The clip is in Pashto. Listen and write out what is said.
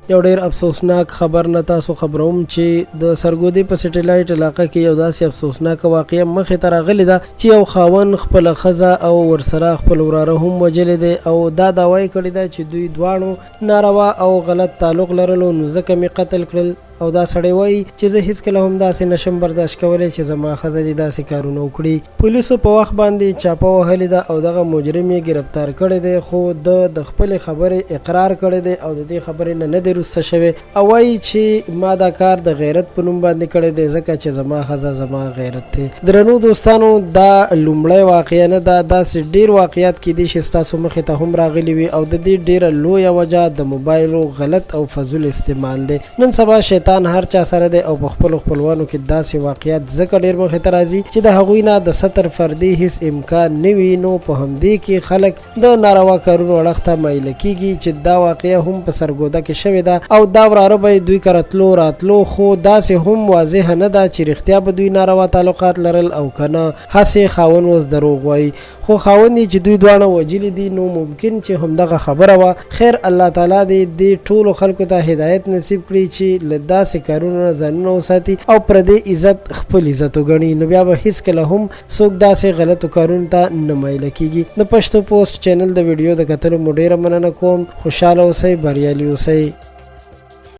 یو ډیر افسوسناک خبر نه تاسو خبروم چې د سرګودي په سټلایټ علاقه کې یو داسې افسوسناک واقعه مخې ته راغلی ده چې یو خاوند خپل ښځه او ورسره خپل وراره هم وجلې دی او دا دعوی کړې ده چې دوی دواړو ناروا او غلط تعلق لرلو نو ځکه مې قتل کړل او دا سړی وایي چې زه هیڅکله هم داسې نشم برداشت کولی چې زما ښځه دې داسې کارونه وکړي. پولیسو په وخت باندې چاپه وهلې ده او دغه مجرم یې ګرفتار کړی دی خو د خپلې خبرې اقرار کړی دی او د دې خبرې نه دی رسته شوی او وایي چې ما دا کار د غیرت په نوم باندې کړی دی ځکه چې زما ښځه زما غیرت دی. درنو دوستانو دا لومړی واقعه نه ده، داسې ډیر واقعیات کیدای شي ستاسو مخې ته هم راغلي وي او د دې ډیره لویه وجه د موبایلو غلط او فضول استعمال دی. نن سبا شیطان هر چا سره دی او په خپل خپلوانو کې داسې واقعیات ځکه ډیر مخې ته راځي چې د هغوی نه د ستر فردي هیڅ امکان نه وي، نو په همدې کې خلک د ناروا کارونو اړخ ته مایله کیږي چې دا واقعه هم په سرګوده کې شوې ده او دا وراره به دوی کرتلو راتلو، خو داسې هم واضح نه ده چې رښتیا به دوی ناروا تعلقات لرل او کنه هسې خاوند اوس دروغ وایي، خو خاوند چې دوی دواړه وجلي دي نو ممکن چې همدغه خبره وه. خیر الله تعالی دې ټولو خلکو ته هدایت نصیب کړي چې له داسې کارونه ځانونه وساتي او پردې عزت خپل عزت وګڼي، نو بیا به هیڅکله هم څوک داسې غلطو کارونو ته نه مایله کیږي. د پښتو پوسټ چینل د ویډیو د کتلو مو ډیره مننه کوم. خوشحاله اوسئ، بریالي اوسئ.